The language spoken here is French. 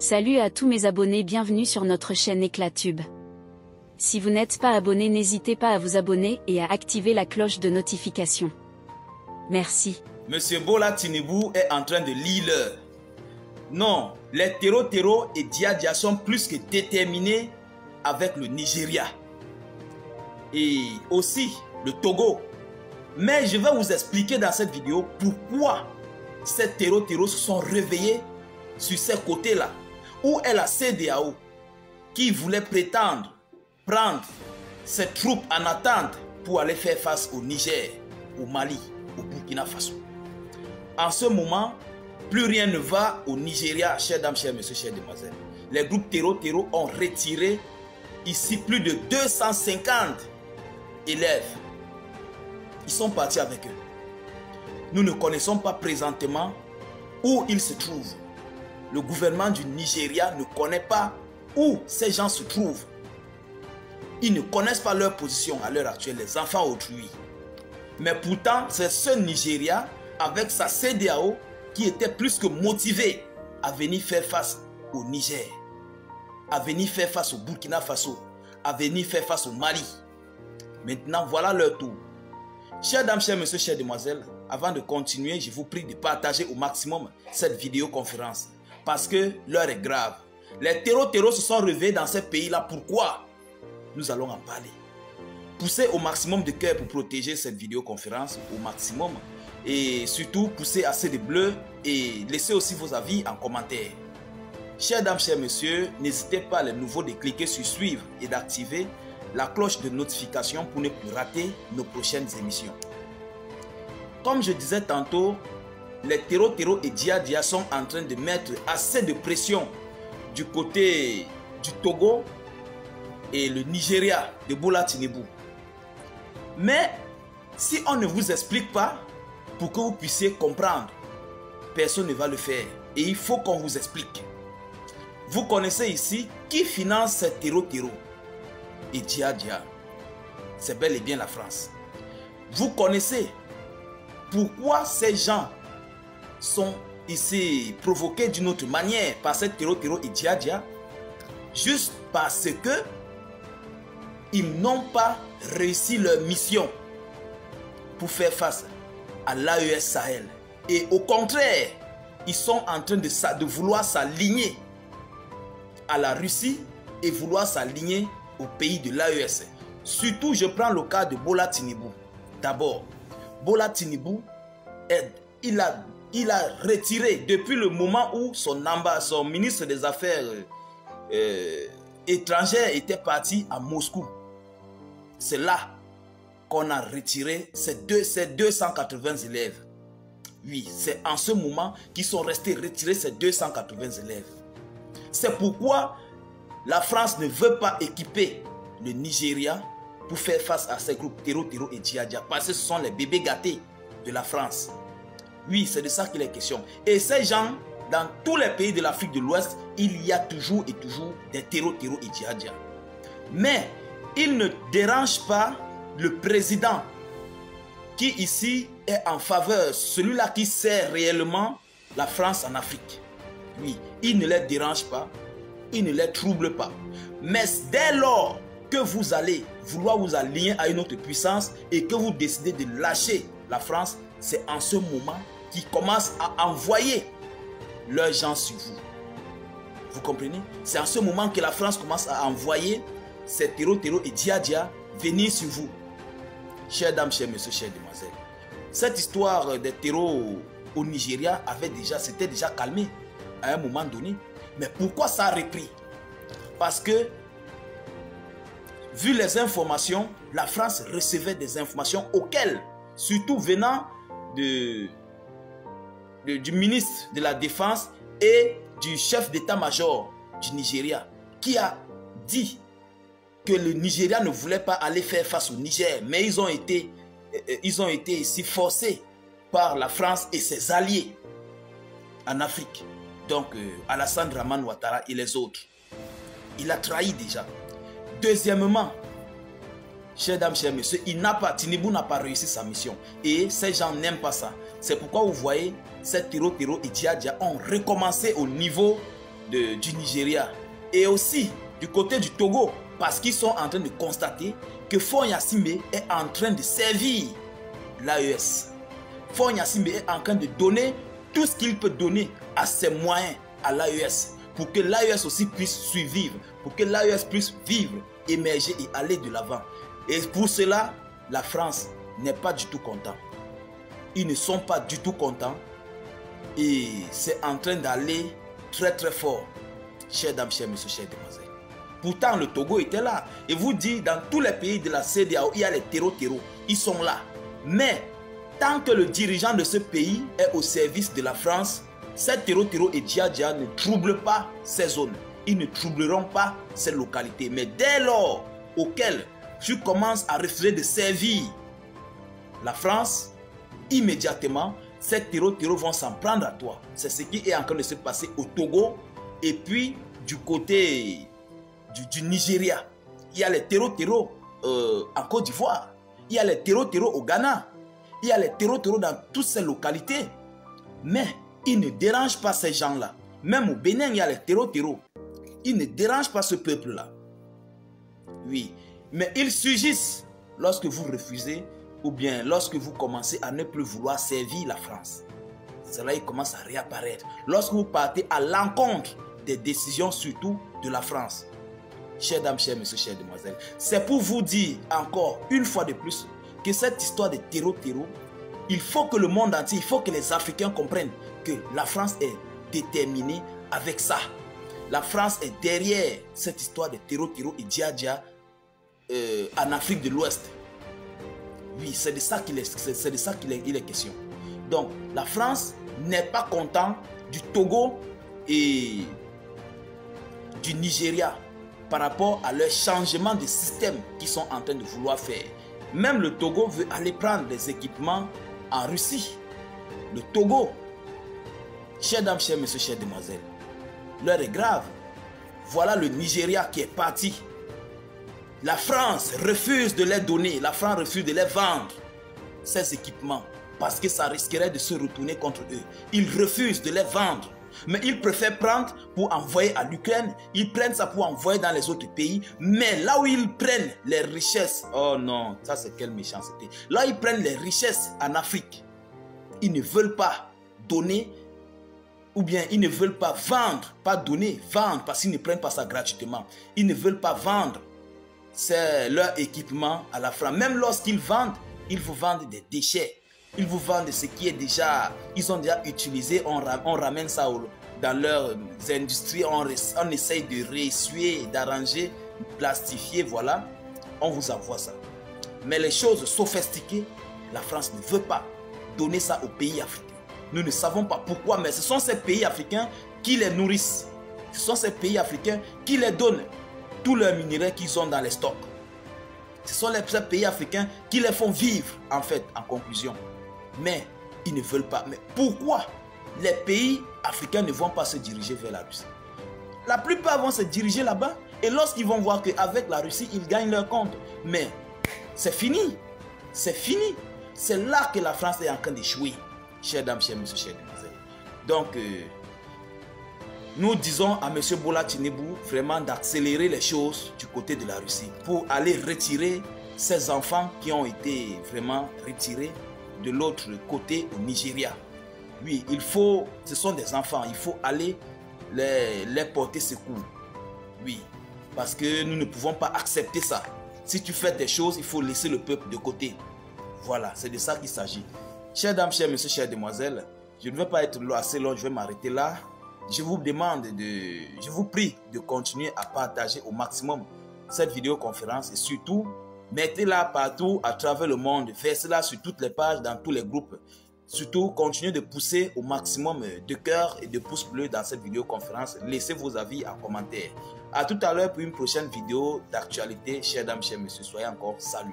Salut à tous mes abonnés, bienvenue sur notre chaîne Éclatube. Si vous n'êtes pas abonné, n'hésitez pas à vous abonner et à activer la cloche de notification. Merci. Monsieur Bola Tinubu est en train de lire l'heure. Non, les Tero et Dia sont plus que déterminés avec le Nigeria. Et aussi le Togo. Mais je vais vous expliquer dans cette vidéo pourquoi ces Tero se sont réveillés sur ces côtés-là. Où est la CEDEAO qui voulait prétendre prendre ses troupes en attente pour aller faire face au Niger, au Mali, au Burkina Faso. En ce moment, plus rien ne va au Nigeria, chers dames, chers messieurs, chères demoiselles. Les groupes Tero ont retiré ici plus de 250 élèves. Ils sont partis avec eux. Nous ne connaissons pas présentement où ils se trouvent. Le gouvernement du Nigeria ne connaît pas où ces gens se trouvent. Ils ne connaissent pas leur position à l'heure actuelle, les enfants autrui. Mais pourtant, c'est ce Nigeria, avec sa CEDEAO, qui était plus que motivé à venir faire face au Niger, à venir faire face au Burkina Faso, à venir faire face au Mali. Maintenant, voilà leur tour. Chers dames, chers messieurs, chères demoiselles, avant de continuer, je vous prie de partager au maximum cette vidéoconférence. Parce que l'heure est grave. Les Tero se sont réveillés dans ces pays-là. Pourquoi? Nous allons en parler. Poussez au maximum de cœur pour protéger cette vidéoconférence au maximum. Et surtout, poussez assez de bleu et laissez aussi vos avis en commentaire. Chers dames, chers messieurs, n'hésitez pas les nouveaux de cliquer sur suivre et d'activer la cloche de notification pour ne plus rater nos prochaines émissions. Comme je disais tantôt, les Tero et Dia sont en train de mettre assez de pression du côté du Togo et le Nigeria de Bola Tinubu. Mais si on ne vous explique pas pour que vous puissiez comprendre, personne ne va le faire. Et il faut qu'on vous explique. Vous connaissez ici qui finance ces Tero et Dia. C'est bel et bien la France. Vous connaissez pourquoi ces gens sont ici provoqués d'une autre manière par ces Tero et Dia, juste parce que ils n'ont pas réussi leur mission pour faire face à l'AES Sahel. Et au contraire, ils sont en train de vouloir s'aligner à la Russie et vouloir s'aligner au pays de l'AES. Surtout, je prends le cas de Bola Tinubu. D'abord, Bola Tinubu, il a retiré depuis le moment où son ministre des Affaires étrangères était parti à Moscou. C'est là qu'on a retiré ces 280 élèves. Oui, c'est en ce moment qu'ils sont restés retirés ces 280 élèves. C'est pourquoi la France ne veut pas équiper le Nigeria pour faire face à ces groupes Tero et Dia, parce que ce sont les bébés gâtés de la France. Oui, c'est de ça qu'il est question. Et ces gens, dans tous les pays de l'Afrique de l'Ouest, il y a toujours et toujours des Tero et Dia. Mais il ne dérange pas le président qui ici est en faveur, celui-là qui sert réellement la France en Afrique. Oui, il ne les dérange pas, il ne les trouble pas. Mais dès lors que vous allez vouloir vous aligner à une autre puissance et que vous décidez de lâcher la France, c'est en ce moment qu'ils commencent à envoyer leurs gens sur vous. Vous comprenez? C'est en ce moment que la France commence à envoyer ces Tero et Dia venir sur vous. Chers dames, chers messieurs, chères demoiselles, cette histoire des Tero au Nigeria s'était déjà calmée à un moment donné. Mais pourquoi ça a repris? Parce que, vu les informations, la France recevait des informations auxquelles, surtout venant du ministre de la Défense et du chef d'état-major du Nigeria, qui a dit que le Nigeria ne voulait pas aller faire face au Niger, mais ils ont été ici forcés par la France et ses alliés en Afrique. Donc Alassane Dramane Ouattara et les autres. Il a trahi déjà. Deuxièmement, chers dames, chers messieurs, Tinubu n'a pas réussi sa mission. Et ces gens n'aiment pas ça. C'est pourquoi vous voyez, ces Tero et Dia ont recommencé au niveau du Nigeria et aussi du côté du Togo, parce qu'ils sont en train de constater que Faure Gnassingbé est en train de servir l'AES. Faure Gnassingbé est en train de donner tout ce qu'il peut donner à ses moyens à l'AES pour que l'AES aussi puisse survivre, pour que l'AES puisse vivre, émerger et aller de l'avant. Et pour cela, la France n'est pas du tout content. Ils ne sont pas du tout contents et c'est en train d'aller très très fort. Chers dames, chers messieurs, chers demoiselles. Pourtant, le Togo était là. Et vous dites, dans tous les pays de la CEDEAO, il y a les terreaux. Ils sont là. Mais, tant que le dirigeant de ce pays est au service de la France, ces terreaux et Dia ne troublent pas ces zones. Ils ne troubleront pas ces localités. Mais dès lors auquel tu commences à refuser de servir la France, immédiatement, ces terreaux vont s'en prendre à toi. C'est ce qui est en train de se passer au Togo. Et puis, du côté du Nigeria, il y a les terreaux en Côte d'Ivoire, il y a les terreaux au Ghana, il y a les terreaux dans toutes ces localités. Mais ils ne dérangent pas ces gens-là. Même au Bénin, il y a les terreaux. Ils ne dérangent pas ce peuple-là. Oui, mais ils surgissent lorsque vous refusez ou bien lorsque vous commencez à ne plus vouloir servir la France. C'est là qu'ils commencent à réapparaître. Lorsque vous partez à l'encontre des décisions surtout de la France. Chers dames, chers messieurs, chères demoiselles, c'est pour vous dire encore une fois de plus que cette histoire de terreau, il faut que le monde entier, il faut que les Africains comprennent que la France est déterminée avec ça. La France est derrière cette histoire de terreau et Dia en Afrique de l'Ouest. Oui, c'est de ça qu'il est question. Donc, la France n'est pas contente du Togo et du Nigeria par rapport à leur changement de système qu'ils sont en train de vouloir faire. Même le Togo veut aller prendre des équipements en Russie. Le Togo, chers dames, chers messieurs, chères demoiselles, l'heure est grave. Voilà le Nigeria qui est parti. La France refuse de les donner, la France refuse de les vendre, ces équipements, parce que ça risquerait de se retourner contre eux. Ils refusent de les vendre. Mais ils préfèrent prendre pour envoyer à l'Ukraine. Ils prennent ça pour envoyer dans les autres pays. Mais là où ils prennent les richesses, oh non, ça c'est quelle méchanceté. Là ils prennent les richesses en Afrique. Ils ne veulent pas donner, ou bien ils ne veulent pas vendre, pas donner, vendre, parce qu'ils ne prennent pas ça gratuitement. Ils ne veulent pas vendre leur équipement à la France. Même lorsqu'ils vendent, ils vous vendent des déchets. Ils vous vendent ce qui est déjà, ils ont déjà utilisé, on ramène ça dans leurs industries, on essaye de réessuyer, d'arranger, plastifier, voilà, on vous envoie ça. Mais les choses sophistiquées, la France ne veut pas donner ça aux pays africains. Nous ne savons pas pourquoi, mais ce sont ces pays africains qui les nourrissent. Ce sont ces pays africains qui les donnent tous leurs minéraux qu'ils ont dans les stocks. Ce sont ces pays africains qui les font vivre, en fait, en conclusion. Mais ils ne veulent pas. Mais pourquoi les pays africains ne vont pas se diriger vers la Russie? La plupart vont se diriger là-bas et lorsqu'ils vont voir qu'avec la Russie, ils gagnent leur compte. Mais c'est fini. C'est fini. C'est là que la France est en train d'échouer. Chers dames, chers messieurs, chers demoiselles. Donc, nous disons à M. Bola Tinubu vraiment d'accélérer les choses du côté de la Russie pour aller retirer ces enfants qui ont été vraiment retirés de l'autre côté au Nigeria. Oui, ce sont des enfants, il faut aller les porter secours. Oui, parce que nous ne pouvons pas accepter ça. Si tu fais des choses, il faut laisser le peuple de côté. Voilà, c'est de ça qu'il s'agit. Chers dames, chers messieurs, chères demoiselles, je ne vais pas être assez long, je vais m'arrêter là. Je vous prie de continuer à partager au maximum cette vidéoconférence et surtout, mettez-la partout à travers le monde, faites-la sur toutes les pages, dans tous les groupes. Surtout, continuez de pousser au maximum de cœur et de pouces bleus dans cette vidéoconférence. Laissez vos avis en commentaire. À tout à l'heure pour une prochaine vidéo d'actualité. Chers dames, chers messieurs, soyez encore salués.